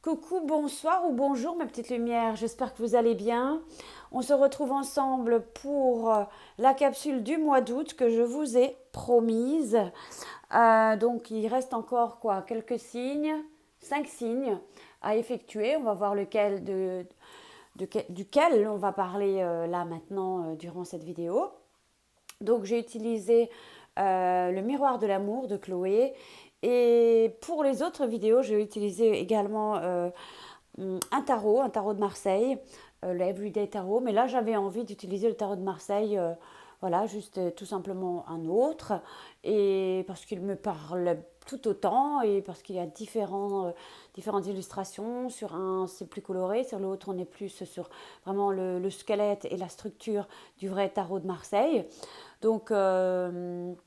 Coucou, bonsoir ou bonjour mes petites lumières, j'espère que vous allez bien. On se retrouve ensemble pour la capsule du mois d'août que je vous ai promise. Donc il reste encore quelques signes, 5 signes à effectuer. On va voir duquel on va parler là maintenant durant cette vidéo. Donc j'ai utilisé le miroir de l'amour de Chloé. Et pour les autres vidéos, j'ai utilisé également un tarot de Marseille, le Everyday Tarot. Mais là, j'avais envie d'utiliser le tarot de Marseille, voilà, juste tout simplement un autre. Et parce qu'il me parle tout autant et parce qu'il y a différentes illustrations. Sur un, c'est plus coloré, sur l'autre, on est plus sur vraiment le squelette et la structure du vrai tarot de Marseille. Donc,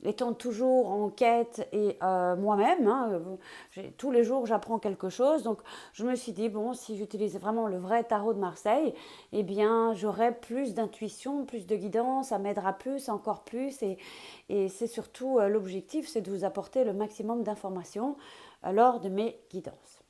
étant toujours en quête et moi-même, tous les jours j'apprends quelque chose. Donc, je me suis dit, bon, si j'utilise vraiment le vrai tarot de Marseille, eh bien, j'aurai plus d'intuition, plus de guidance, ça m'aidera plus, encore plus. Et c'est surtout l'objectif, c'est de vous apporter le maximum d'informations lors de mes guidances.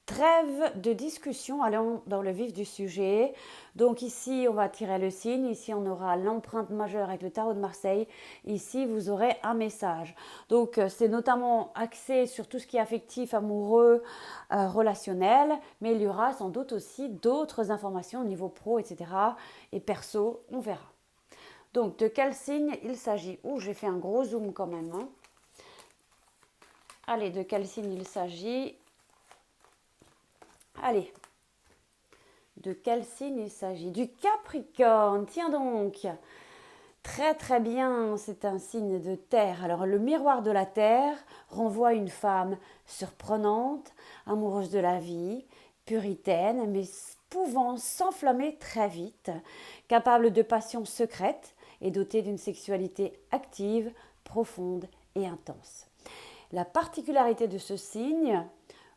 Trêve de discussion, allons dans le vif du sujet. Donc ici, on va tirer le signe. Ici, on aura l'empreinte majeure avec le tarot de Marseille. Ici, vous aurez un message. Donc, c'est notamment axé sur tout ce qui est affectif, amoureux, relationnel. Mais il y aura sans doute aussi d'autres informations au niveau pro, etc. Et perso, on verra. Donc, de quel signe il s'agit? Ouh, j'ai fait un gros zoom quand même. Allez, de quel signe il s'agit? Allez, de quel signe il s'agit? Du Capricorne, tiens donc. Très très bien, c'est un signe de terre. Alors le miroir de la terre renvoie à une femme surprenante, amoureuse de la vie, puritaine, mais pouvant s'enflammer très vite, capable de passions secrètes et dotée d'une sexualité active, profonde et intense. La particularité de ce signe,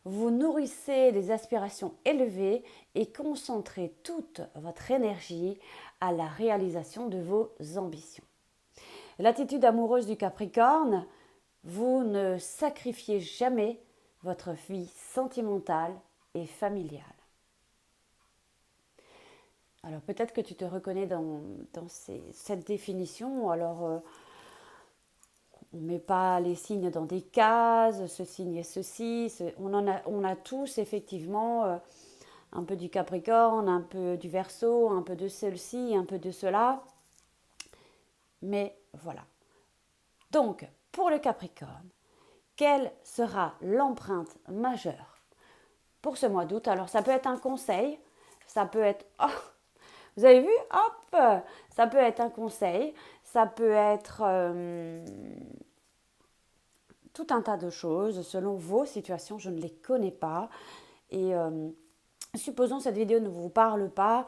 vous nourrissez des aspirations élevées et concentrez toute votre énergie à la réalisation de vos ambitions. L'attitude amoureuse du Capricorne, vous ne sacrifiez jamais votre vie sentimentale et familiale. Alors peut-être que tu te reconnais dans cette définition. Alors on ne met pas les signes dans des cases, ce signe est ceci. On a tous effectivement un peu du Capricorne, un peu du Verseau, un peu de celle-ci, un peu de cela. Mais voilà. Donc, pour le Capricorne, quelle sera l'empreinte majeure pour ce mois d'août? Alors, ça peut être un conseil, ça peut être... Oh, vous avez vu? Hop! Ça peut être un conseil, ça peut être tout un tas de choses selon vos situations. Je ne les connais pas. Et supposons que cette vidéo ne vous parle pas.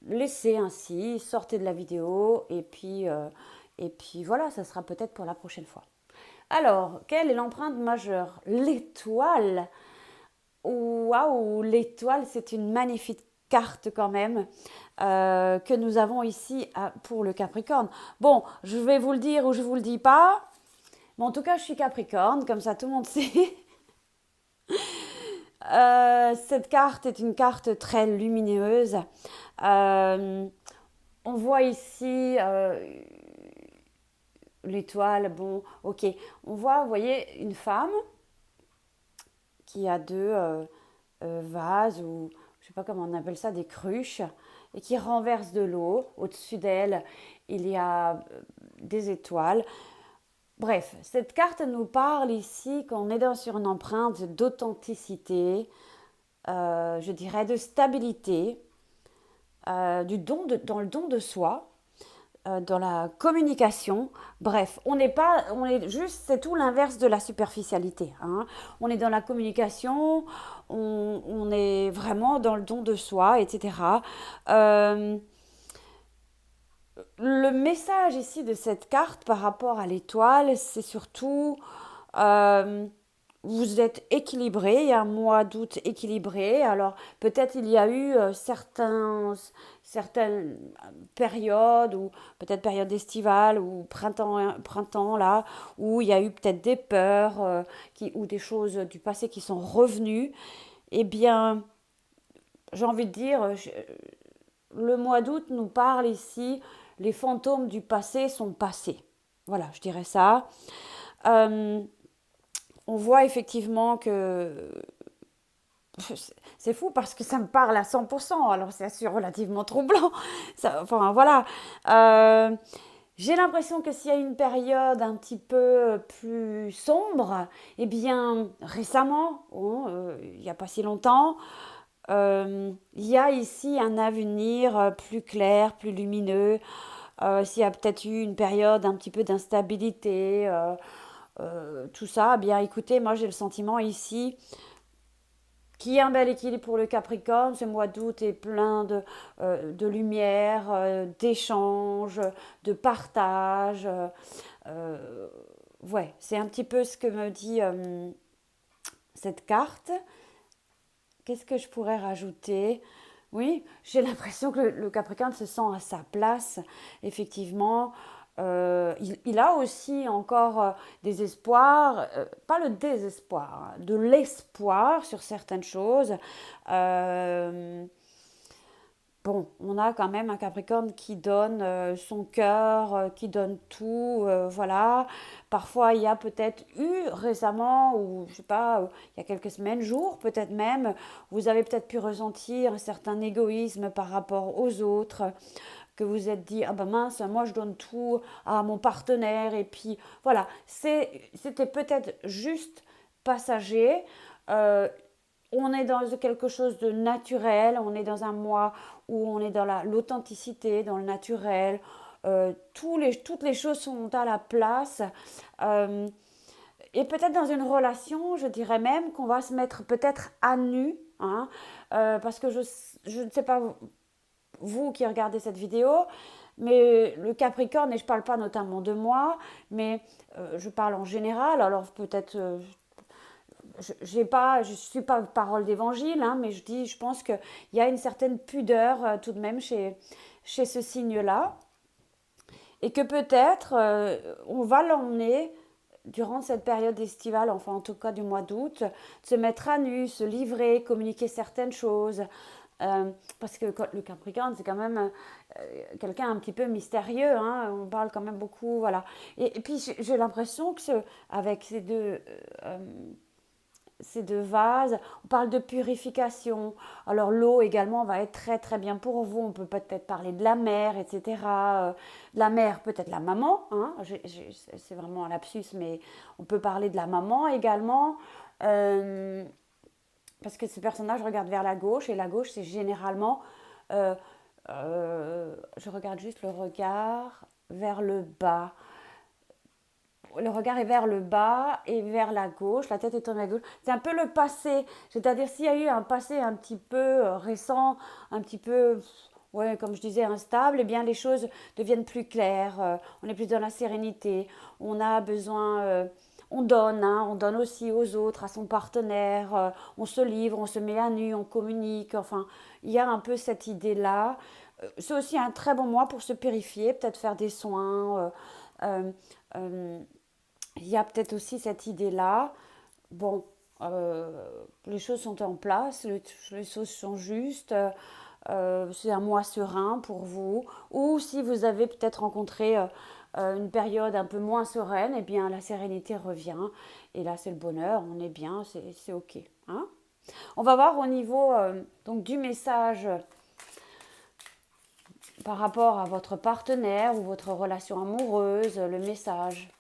Laissez ainsi, sortez de la vidéo et puis voilà, ça sera peut-être pour la prochaine fois. Alors, quelle est l'empreinte majeure? L'étoile. Waouh, l'étoile, c'est une magnifique carte quand même que nous avons ici pour le Capricorne. Bon, je vais vous le dire ou je vous le dis pas, mais en tout cas, je suis Capricorne, comme ça tout le monde sait. Cette carte est une carte très lumineuse. On voit ici l'étoile, bon, ok. On voit, vous voyez, une femme qui a deux vases ou je ne sais pas comment on appelle ça, des cruches, et qui renverse de l'eau. Au-dessus d'elle, il y a des étoiles. Bref, cette carte nous parle ici qu'on est sur une empreinte d'authenticité, je dirais de stabilité, dans le don de soi, dans la communication. Bref, on est juste, c'est tout l'inverse de la superficialité. On est dans la communication, on est vraiment dans le don de soi, etc. Le message ici de cette carte par rapport à l'étoile, c'est surtout vous êtes équilibré, il y a un mois d'août équilibré. Alors peut-être il y a eu certaines périodes, ou peut-être période estivale ou printemps là, où il y a eu peut-être des peurs ou des choses du passé qui sont revenues. Eh bien, j'ai envie de dire, le mois d'août nous parle ici, les fantômes du passé sont passés. Voilà, je dirais ça. Euh, on voit effectivement que c'est fou parce que ça me parle à 100%, alors c'est assez relativement troublant. Enfin voilà. Euh, j'ai l'impression que s'il y a une période un petit peu plus sombre, eh bien récemment, il n'y a pas si longtemps, il y a ici un avenir plus clair, plus lumineux. S'il y a peut-être eu une période un petit peu d'instabilité, tout ça, eh bien écoutez, moi j'ai le sentiment ici qu'il y a un bel équilibre pour le Capricorne. Ce mois d'août est plein de lumière, d'échanges, de partage. Euh, ouais, c'est un petit peu ce que me dit cette carte. Qu'est-ce que je pourrais rajouter? Oui, j'ai l'impression que le Capricorne se sent à sa place, effectivement. Il a aussi encore des espoirs, pas le désespoir, hein, de l'espoir sur certaines choses. Euh, Bon, on a quand même un Capricorne qui donne son cœur, qui donne tout, voilà. Parfois, il y a peut-être eu récemment, ou je sais pas, il y a quelques semaines, jours peut-être même, vous avez peut-être pu ressentir un certain égoïsme par rapport aux autres, que vous êtes dit, ah ben mince, moi je donne tout à mon partenaire, et puis voilà, c'était peut-être juste passager. Euh, on est dans quelque chose de naturel, on est dans un mois où on est dans l'authenticité, dans le naturel. Toutes les choses sont à la place. Euh, et peut-être dans une relation, je dirais même qu'on va se mettre peut-être à nu, hein, parce que je ne sais pas vous qui regardez cette vidéo, mais le Capricorne, et je ne parle pas notamment de moi, mais je parle en général, alors peut-être je suis pas parole d'évangile, hein, mais je pense qu'il y a une certaine pudeur tout de même chez ce signe-là, et que peut-être on va l'emmener durant cette période estivale, enfin en tout cas du mois d'août, se mettre à nu, se livrer, communiquer certaines choses. Parce que le Capricorne, c'est quand même quelqu'un un petit peu mystérieux, hein, on parle quand même beaucoup, voilà. Et puis j'ai l'impression que avec ces deux vases. On parle de purification. Alors l'eau également va être très très bien pour vous. On peut peut-être parler de la mer, etc. De la mer, peut-être la maman. Hein. C'est vraiment un lapsus, mais on peut parler de la maman également. Euh, Parce que ce personnage regarde vers la gauche, et la gauche, c'est généralement... euh, je regarde juste le regard vers le bas. Le regard est vers le bas et vers la gauche, la tête est tournée à gauche. C'est un peu le passé, c'est-à-dire s'il y a eu un passé un petit peu récent, un petit peu, ouais, comme je disais, instable, eh bien les choses deviennent plus claires, on est plus dans la sérénité, on a besoin, on donne, hein, on donne aussi aux autres, à son partenaire, on se livre, on se met à nu, on communique, enfin, il y a un peu cette idée-là. C'est aussi un très bon mois pour se purifier, peut-être faire des soins. Euh, euh, il y a peut-être aussi cette idée-là. Bon, les choses sont en place, les choses sont justes. C'est un mois serein pour vous. Ou si vous avez peut-être rencontré une période un peu moins sereine, eh bien la sérénité revient. Et là, c'est le bonheur, on est bien, c'est OK. Hein. On va voir au niveau donc, du message par rapport à votre partenaire ou votre relation amoureuse, le message.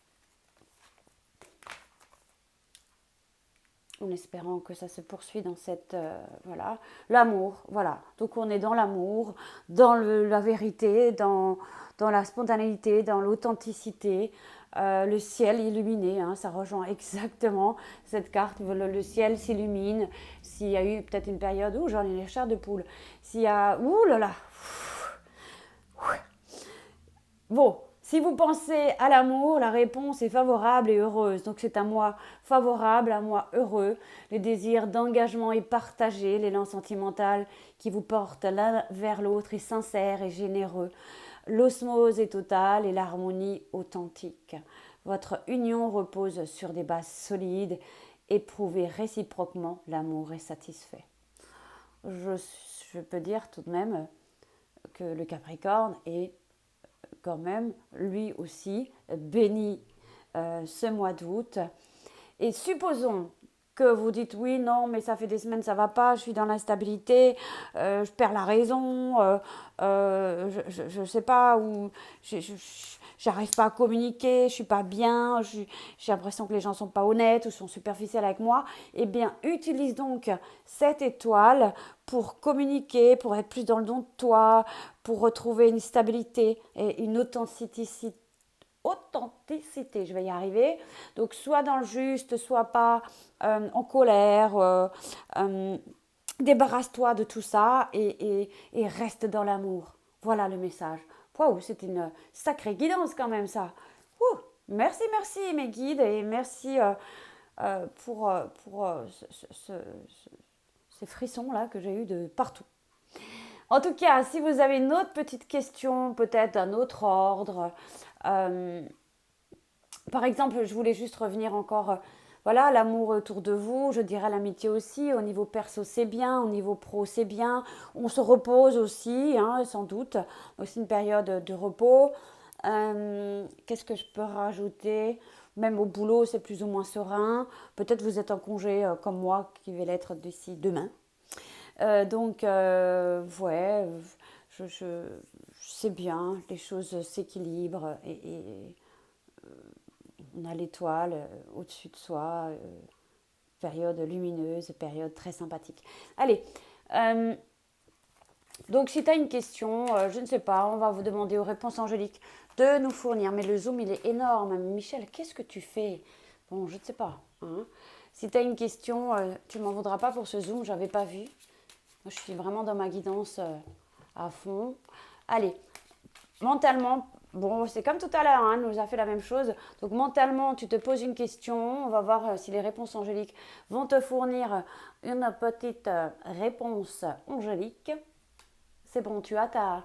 En espérant que ça se poursuit dans cette voilà, l'amour, voilà. Donc on est dans l'amour, dans la vérité, dans la spontanéité, dans l'authenticité. Le ciel illuminé, hein, ça rejoint exactement cette carte. Le ciel s'illumine. S'il y a eu peut-être une période où j'en ai les chairs de poule. S'il y a ouh là là. Bon, Si vous pensez à l'amour, la réponse est favorable et heureuse. Donc c'est un mois favorable, un mois heureux. Le désir d'engagement est partagé. L'élan sentimental qui vous porte l'un vers l'autre est sincère et généreux. L'osmose est totale et l'harmonie authentique. Votre union repose sur des bases solides. Éprouvez réciproquement l'amour est satisfait. Je peux dire tout de même que le Capricorne est quand même, lui aussi, béni ce mois d'août. Et supposons que vous dites oui, non, mais ça fait des semaines, ça va pas, je suis dans l'instabilité, je perds la raison, je sais pas, ou j'arrive pas à communiquer, je suis pas bien, j'ai l'impression que les gens sont pas honnêtes ou sont superficiels avec moi. Eh bien, utilise donc cette étoile pour communiquer, pour être plus dans le don de toi, pour retrouver une stabilité et une authenticité, je vais y arriver. Donc, soit dans le juste, soit pas en colère. Débarrasse-toi de tout ça et reste dans l'amour. Voilà le message. Waouh, c'est une sacrée guidance quand même ça. Ouh, merci mes guides et merci pour ces frissons-là que j'ai eu de partout. En tout cas, si vous avez une autre petite question, peut-être d'un autre ordre, par exemple, je voulais juste revenir encore, voilà, l'amour autour de vous, je dirais l'amitié aussi, au niveau perso c'est bien, au niveau pro c'est bien, on se repose aussi, hein, sans doute, aussi une période de repos. Qu'est-ce que je peux rajouter? Même au boulot c'est plus ou moins serein, peut-être vous êtes en congé comme moi qui vais l'être d'ici demain. Ouais, c'est bien, les choses s'équilibrent et on a l'étoile au-dessus de soi, période lumineuse, période très sympathique. Allez, donc si tu as une question, je ne sais pas, on va vous demander aux réponses angéliques de nous fournir. Mais le Zoom, il est énorme. Michel, qu'est-ce que tu fais? Bon, je ne sais pas. Hein. Si tu as une question, tu ne m'en voudras pas pour ce Zoom, je n'avais pas vu. Moi, je suis vraiment dans ma guidance à fond. Allez, mentalement, bon, c'est comme tout à l'heure, hein, nous a fait la même chose. Donc mentalement, tu te poses une question. On va voir si les réponses angéliques vont te fournir une petite réponse angélique. C'est bon, tu as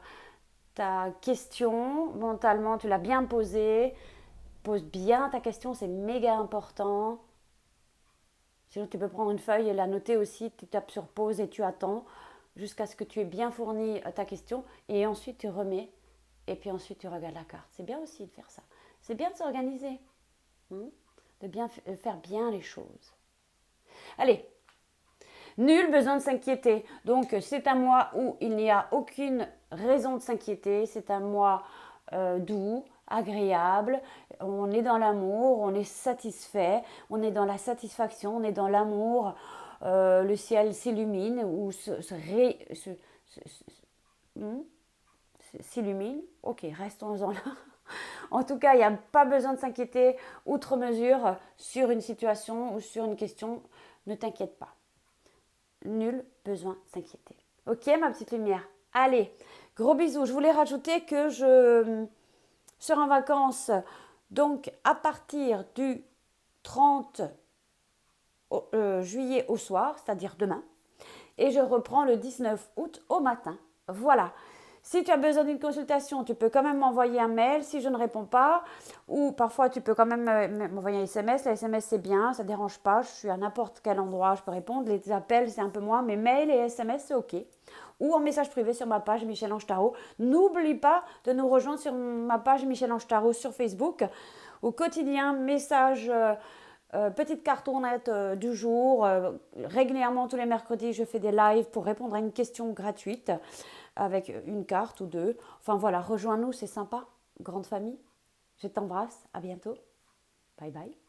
ta question. Mentalement, tu l'as bien posée. Pose bien ta question, c'est méga important. Sinon, tu peux prendre une feuille et la noter aussi. Tu tapes sur pause et tu attends jusqu'à ce que tu aies bien fourni ta question. Et ensuite, tu remets. Et puis ensuite, tu regardes la carte. C'est bien aussi de faire ça. C'est bien de s'organiser. De bien faire bien les choses. Allez. Nul besoin de s'inquiéter. Donc, c'est un mois où il n'y a aucune raison de s'inquiéter. C'est un mois doux, agréable. On est dans l'amour, on est satisfait, on est dans la satisfaction, on est dans l'amour. Le ciel s'illumine ou s'illumine. Ok, restons-en là. En tout cas, il n'y a pas besoin de s'inquiéter outre mesure sur une situation ou sur une question. Ne t'inquiète pas. Nul besoin de s'inquiéter. Ok, ma petite lumière. Allez, gros bisous. Je voulais rajouter que je serai en vacances donc à partir du 30 juillet au soir, c'est-à-dire demain. Et je reprends le 19 août au matin. Voilà. Si tu as besoin d'une consultation, tu peux quand même m'envoyer un mail si je ne réponds pas. Ou parfois, tu peux quand même m'envoyer un SMS. Les SMS, c'est bien, ça ne dérange pas. Je suis à n'importe quel endroit, je peux répondre. Les appels, c'est un peu moins. Mais mail et SMS, c'est OK. Ou en message privé sur ma page Michel-Ange Tarot. N'oublie pas de nous rejoindre sur ma page Michel-Ange Tarot sur Facebook. Au quotidien, message... petite cartonnette du jour. Régulièrement, tous les mercredis, je fais des lives pour répondre à une question gratuite avec une carte ou deux. Enfin voilà, rejoins-nous, c'est sympa. Grande famille. Je t'embrasse. À bientôt. Bye bye.